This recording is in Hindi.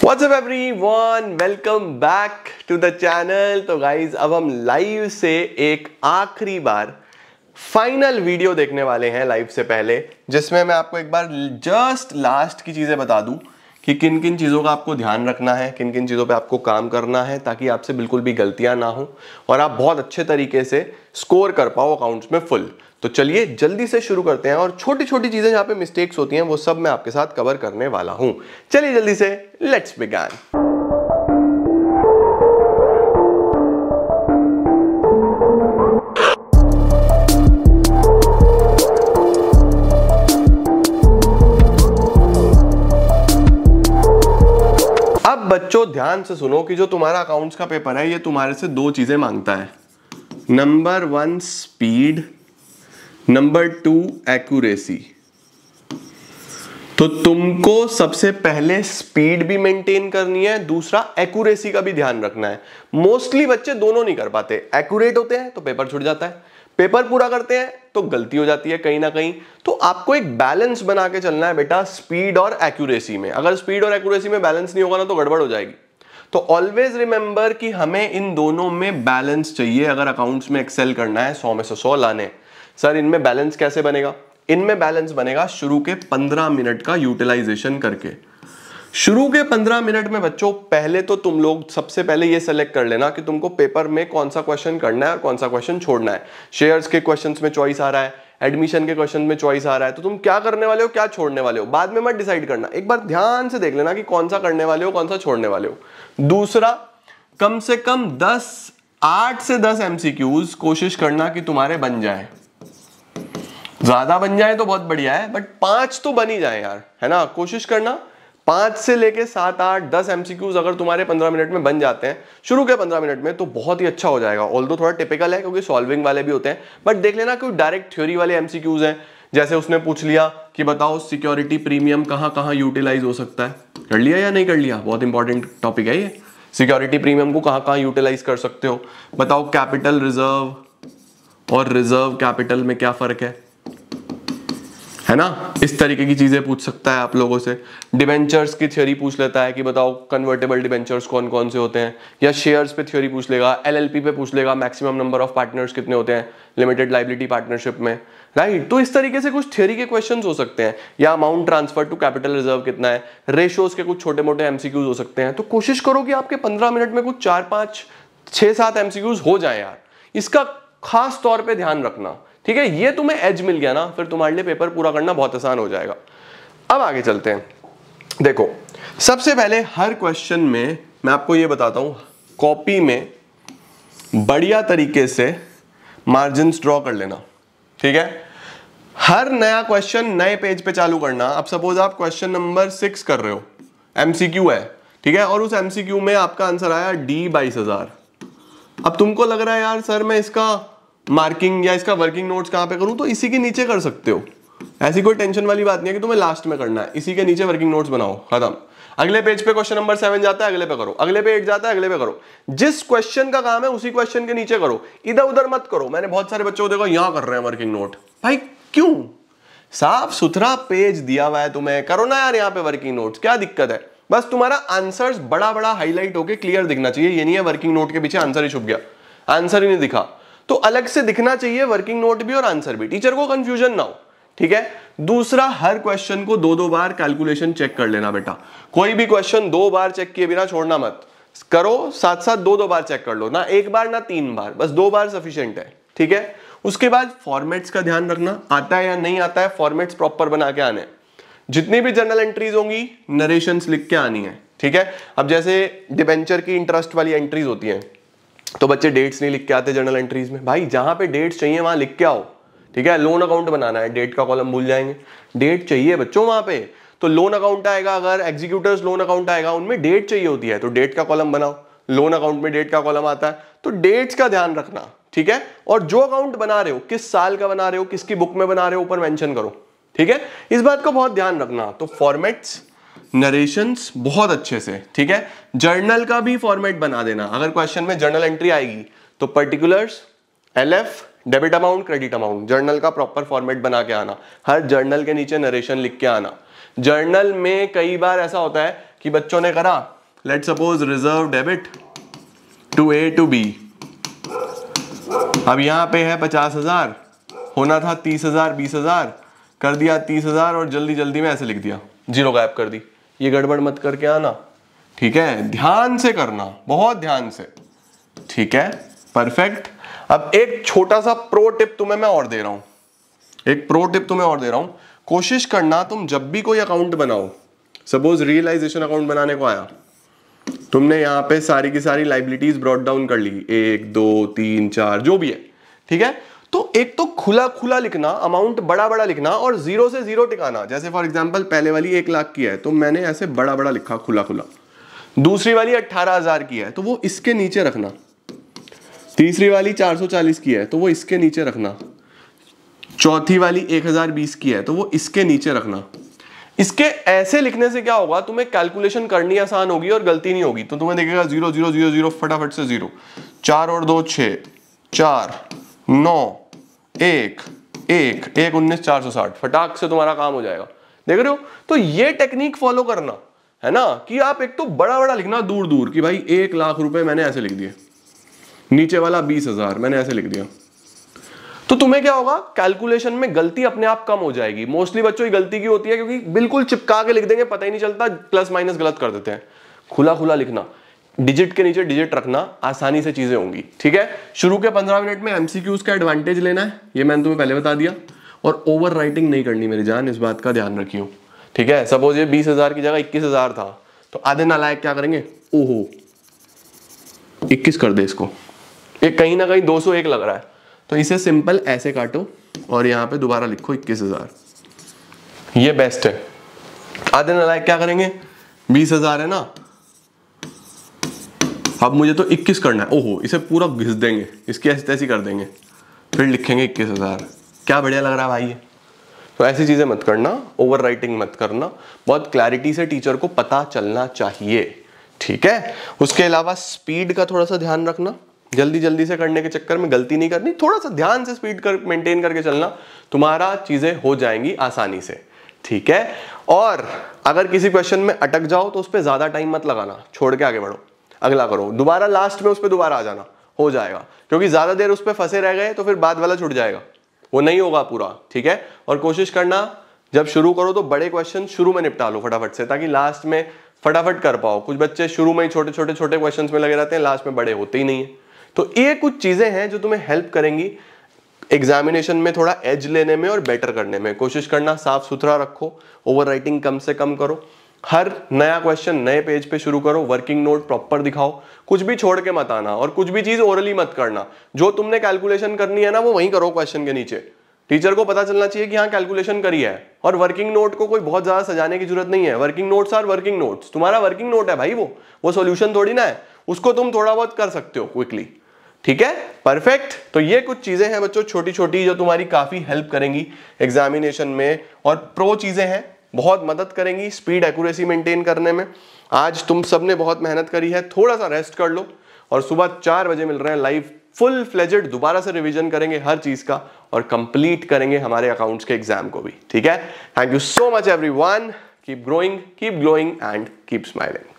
What's up everyone? Welcome back to the channel। तो गाइज अब हम लाइव से एक आखिरी बार फाइनल वीडियो देखने वाले हैं लाइव से पहले, जिसमें मैं आपको एक बार जस्ट लास्ट की चीजें बता दूं कि किन किन चीज़ों का आपको ध्यान रखना है, किन किन चीज़ों पे आपको काम करना है, ताकि आपसे बिल्कुल भी गलतियां ना हो और आप बहुत अच्छे तरीके से स्कोर कर पाओ अकाउंट्स में फुल। तो चलिए जल्दी से शुरू करते हैं और छोटी छोटी चीज़ें जहाँ पे मिस्टेक्स होती हैं वो सब मैं आपके साथ कवर करने वाला हूँ। चलिए जल्दी से लेट्स बिगिन। अब बच्चों ध्यान से सुनो कि जो तुम्हारा अकाउंट्स का पेपर है ये तुम्हारे से दो चीजें मांगता है। Number 1 speed, number 2 accuracy. तो तुमको सबसे पहले स्पीड भी मेंटेन करनी है, दूसरा एक्यूरेसी का भी ध्यान रखना है। मोस्टली बच्चे दोनों नहीं कर पाते, एक्यूरेट होते हैं तो पेपर छूट जाता है, पेपर पूरा करते हैं तो गलती हो जाती है कहीं ना कहीं। तो आपको एक बैलेंस बना के चलना है बेटा स्पीड और एक्यूरेसी में। अगर स्पीड और एक्यूरेसी में बैलेंस नहीं होगा ना तो गड़बड़ हो जाएगी। तो ऑलवेज रिमेंबर कि हमें इन दोनों में बैलेंस चाहिए अगर अकाउंट्स में एक्सेल करना है, 100 में से 100 लाने। सर इनमें बैलेंस कैसे बनेगा? इनमें बैलेंस बनेगा शुरू के 15 मिनट का यूटिलाइजेशन करके। शुरू के 15 मिनट में बच्चों पहले तो तुम लोग सबसे पहले ये सेलेक्ट कर लेना कि तुमको पेपर में कौन सा क्वेश्चन करना है और कौन सा क्वेश्चन छोड़ना है। शेयर्स के क्वेश्चंस में चॉइस आ रहा है, एडमिशन के क्वेश्चन में चॉइस आ रहा है, तो तुम क्या करने वाले हो, क्या छोड़ने वाले हो, बाद में मत डिसाइड करना। एक बार ध्यान से देख लेना कि कौन सा करने वाले हो, कौन सा छोड़ने वाले हो। दूसरा, कम से कम 8 से 10 एमसीक्यूज कोशिश करना कि तुम्हारे बन जाए। ज्यादा बन जाए तो बहुत बढ़िया है, बट 5 तो बन ही जाए यार, है ना। कोशिश करना 5 से लेके 7, 8, 10 एमसीक्यूज अगर तुम्हारे 15 मिनट में बन जाते हैं शुरू के 15 मिनट में तो बहुत ही अच्छा हो जाएगा। ऑल्दो थोड़ा टिपिकल है क्योंकि सॉल्विंग वाले भी होते हैं, बट देख लेना कोई डायरेक्ट थ्योरी वाले एमसीक्यूज हैं। जैसे उसने पूछ लिया कि बताओ सिक्योरिटी प्रीमियम कहाँ कहाँ यूटिलाइज हो सकता है, कर लिया या नहीं कर लिया, बहुत इंपॉर्टेंट टॉपिक है ये। सिक्योरिटी प्रीमियम को कहाँ कहाँ यूटिलाइज कर सकते हो, बताओ कैपिटल रिजर्व और रिजर्व कैपिटल में क्या फर्क है ना। इस तरीके की चीजें पूछ सकता है आप लोगों से। डिबेंचर्स की थ्योरी पूछ लेता है कि बताओ कन्वर्टेबल डिबेंचर्स कौन कौन से होते हैं, या शेयर्स पे थ्योरी पूछ लेगा, एलएलपी पे पूछ लेगा मैक्सिमम नंबर ऑफ पार्टनर्स कितने होते हैं लिमिटेड लायबिलिटी पार्टनरशिप में, राइट। तो इस तरीके से कुछ थ्योरी के क्वेश्चंस हो सकते हैं, या amount transfer to capital reserve कितना है, रेशियोज के कुछ छोटे मोटे एमसीक्यूज हो सकते हैं। तो कोशिश करो कि आपके 15 मिनट में कुछ 4, 5, 6, 7 एमसीक्यूज हो जाए यार, इसका खास तौर पे ध्यान रखना, ठीक है। ये तुम्हें एज मिल गया ना, फिर तुम्हारे लिए पेपर पूरा करना बहुत आसान हो जाएगा। अब आगे चलते हैं। देखो सबसे पहले हर क्वेश्चन में मैं आपको ये बताता हूं, कॉपी में बढ़िया तरीके से मार्जिन्स ड्रॉ कर लेना, ठीक है। हर नया क्वेश्चन नए पेज पे चालू करना। अब सपोज आप क्वेश्चन नंबर 6 कर रहे हो, एमसीक्यू है, ठीक है, और उस एमसीक्यू में आपका आंसर आया D 22,000। अब तुमको लग रहा है यार सर मैं इसका मार्किंग या इसका वर्किंग नोट्स कहां पे करूं, तो इसी के नीचे कर सकते हो। ऐसी कोई टेंशन वाली बात नहीं है कि तुम्हें लास्ट में करना है, इसी के नीचे वर्किंग नोट्स बनाओ, खत्म। अगले पेज पे क्वेश्चन नंबर 7 जाता है, अगले पे करो, अगले पे 8 जाता है, अगले पे करो। जिस क्वेश्चन का काम है उसी क्वेश्चन के नीचे करो, इधर उधर मत करो। मैंने बहुत सारे बच्चों को देखा यहां कर रहे हैं वर्किंग नोट, भाई क्यों? साफ सुथरा पेज दिया हुआ है तुम्हें, करो ना यार यहाँ पे वर्किंग नोट्स, क्या दिक्कत है? बस तुम्हारा आंसर्स बड़ा बड़ा हाईलाइट होकर क्लियर दिखना चाहिए। ये नहीं है वर्किंग नोट के पीछे आंसर ही छुप गया, आंसर ही नहीं दिखा, तो अलग से दिखना चाहिए वर्किंग नोट भी और आंसर भी, टीचर को कंफ्यूजन ना हो, ठीक है। दूसरा, हर क्वेश्चन को 2-2 बार कैलकुलेशन चेक कर लेना बेटा। कोई भी क्वेश्चन 2 बार चेक किए बिना छोड़ना मत, करो साथ साथ 2-2 बार चेक कर लो, ना 1 बार ना 3 बार, बस 2 बार सफिशिएंट है, ठीक है। उसके बाद फॉर्मेट्स का ध्यान रखना, आता है या नहीं आता है, फॉर्मेट्स प्रॉपर बना के आने। जितनी भी जर्नल एंट्रीज होंगी नरेशंस लिख के आनी है, ठीक है। अब जैसे डिबेंचर की इंटरेस्ट वाली एंट्रीज होती हैं तो बच्चे डेट्स नहीं लिख के आते जर्नल एंट्रीज में, भाई जहां पे डेट्स चाहिए वहां लिख के आओ, ठीक है। लोन अकाउंट बनाना है, डेट का कॉलम भूल जाएंगे, डेट चाहिए बच्चों वहां पे, तो लोन अकाउंट आएगा, अगर एग्जीक्यूटर्स लोन अकाउंट आएगा उनमें डेट चाहिए होती है तो डेट का कॉलम बनाओ। लोन अकाउंट में डेट का कॉलम आता है तो डेट्स का ध्यान रखना, ठीक है। और जो अकाउंट बना रहे हो किस साल का बना रहे हो, किसकी बुक में बना रहे हो, ऊपर मेंशन करो, ठीक है। इस बात को बहुत ध्यान रखना। तो फॉर्मेट्स, नरेशंस बहुत अच्छे से, ठीक है। जर्नल का भी फॉर्मेट बना देना, अगर क्वेश्चन में जर्नल एंट्री आएगी तो particulars, LF, debit amount, credit amount, journal का प्रॉपर फॉर्मेट बना के आना। हर जर्नल के नीचे नरेशन लिख के आना। जर्नल में कई बार ऐसा होता है कि बच्चों ने करा, let suppose reserve debit to A to B. अब यहां पे है 50,000, होना था 30,000 20,000, कर दिया 30,000 और जल्दी जल्दी में ऐसे लिख दिया, जीरो गायब कर दी। ये गड़बड़ मत करके आना, ठीक है, ध्यान से करना, बहुत ध्यान से, ठीक है, परफेक्ट। अब एक छोटा सा प्रो टिप तुम्हें मैं और दे रहा हूं, एक प्रो टिप तुम्हें और दे रहा हूं। कोशिश करना तुम जब भी कोई अकाउंट बनाओ, सपोज रियलाइजेशन अकाउंट बनाने को आया, तुमने यहां पे सारी की सारी लाइबिलिटीज ब्रॉट डाउन कर ली, 1 2 3 4 जो भी है, ठीक है। तो एक तो खुला खुला लिखना, अमाउंट बड़ा बड़ा लिखना और जीरो से जीरो टिकाना। जैसे फॉर एग्जांपल पहले वाली 1 लाख की है तो मैंने ऐसे बड़ा बड़ा लिखा खुला खुला, दूसरी वाली 18,000 की है तो वो इसके नीचे रखना, तीसरी वाली 440 की है तो वो इसके नीचे रखना, चौथी वाली 1020 की है तो वो इसके नीचे रखना। इसके ऐसे लिखने से क्या होगा, तुम्हें कैलकुलेशन करनी आसान होगी और गलती नहीं होगी। तो तुम्हें देखेगा 0 0 0 0 फटाफट से 0, 4 और 2 6, 4 9 1 1 1 19 460, फटाक से तुम्हारा काम हो जाएगा। देख रहे हो, तो ये टेक्निक फॉलो करना है ना, कि आप एक तो बड़ा बड़ा लिखना दूर दूर, कि भाई 1 लाख रुपए मैंने ऐसे लिख दिए, नीचे वाला 20,000 मैंने ऐसे लिख दिया। तो तुम्हें क्या होगा, कैलकुलेशन में गलती अपने आप कम हो जाएगी। मोस्टली बच्चों की गलती की होती है क्योंकि बिल्कुल चिपका के लिख देंगे, पता ही नहीं चलता, प्लस माइनस गलत कर देते हैं। खुला खुला लिखना, डिजिट के नीचे डिजिट रखना, आसानी से चीजें होंगी, ठीक है। शुरू के 15 मिनट में एमसीक्यूज का एडवांटेज लेना है, ये मैंने तुम्हें पहले बता दिया, और ओवर राइटिंग नहीं करनी मेरी जान, इस बात का ध्यान रखियो, ठीक है। सपोज ये 20,000 की जगह 21,000 था तो आधे नालायक क्या करेंगे, ओहो 21 कर दे इसको, एक कहीं ना कहीं 201 लग रहा है, तो इसे सिंपल ऐसे काटो और यहां पे दोबारा लिखो 21,000, ये बेस्ट है। आधे नालायक क्या करेंगे, 20,000 है ना, अब मुझे तो 21 करना है, ओहो इसे पूरा घिस देंगे, इसकी ऐसी तैसी कर देंगे, फिर लिखेंगे 21,000, क्या बढ़िया लग रहा है भाई ये। तो ऐसी चीजें मत करना, ओवर राइटिंग मत करना, बहुत क्लैरिटी से टीचर को पता चलना चाहिए, ठीक है। उसके अलावा स्पीड का थोड़ा सा ध्यान रखना, जल्दी जल्दी से करने के चक्कर में गलती नहीं करनी, थोड़ा सा ध्यान से स्पीड कर मेंटेन करके चलना, तुम्हारा चीजें हो जाएंगी आसानी से, ठीक है। और अगर किसी क्वेश्चन में अटक जाओ तो उस पर ज्यादा टाइम मत लगाना, छोड़ के आगे बढ़ो, अगला करो, दोबारा लास्ट में उस पर दोबारा आ जाना, हो जाएगा। क्योंकि ज्यादा देर उस पर फंसे रह गए तो फिर बाद वाला छूट जाएगा, वो नहीं होगा पूरा, ठीक है। और कोशिश करना जब शुरू करो तो बड़े क्वेश्चन शुरू में निपटा लो फटाफट से, ताकि लास्ट में फटाफट कर पाओ। कुछ बच्चे शुरू में ही छोटे छोटे छोटे क्वेश्चंस में लगे रहते हैं, लास्ट में बड़े होते ही नहीं है। तो ये कुछ चीजें हैं जो तुम्हें हेल्प करेंगी एग्जामिनेशन में थोड़ा एज लेने में और बेटर करने में। कोशिश करना साफ सुथरा रखो, ओवर राइटिंग कम से कम करो, हर नया क्वेश्चन नए पेज पे शुरू करो, वर्किंग नोट प्रॉपर दिखाओ, कुछ भी छोड़ के मत आना, और कुछ भी चीज ओरली मत करना। जो तुमने कैलकुलेशन करनी है ना वो वहीं करो क्वेश्चन के नीचे, टीचर को पता चलना चाहिए कि हाँ कैलकुलेशन करी है। और वर्किंग नोट को कोई बहुत ज्यादा सजाने की जरूरत नहीं है, working notes are working notes, तुम्हारा वर्किंग नोट है भाई, वो सॉल्यूशन थोड़ी ना है, उसको तुम थोड़ा बहुत कर सकते हो क्विकली, ठीक है, परफेक्ट। तो ये कुछ चीजें हैं बच्चों छोटी छोटी जो तुम्हारी काफी हेल्प करेंगी एग्जामिनेशन में, और प्रो चीजें हैं, बहुत मदद करेंगी स्पीड एक्यूरेसी मेंटेन करने में। आज तुम सबने बहुत मेहनत करी है, थोड़ा सा रेस्ट कर लो, और सुबह 4 बजे मिल रहे हैं लाइव, फुल फ्लेजेड दोबारा से रिवीजन करेंगे हर चीज का, और कंप्लीट करेंगे हमारे अकाउंट्स के एग्जाम को भी, ठीक है। Thank you so much everyone, keep growing, keep glowing and keep smiling.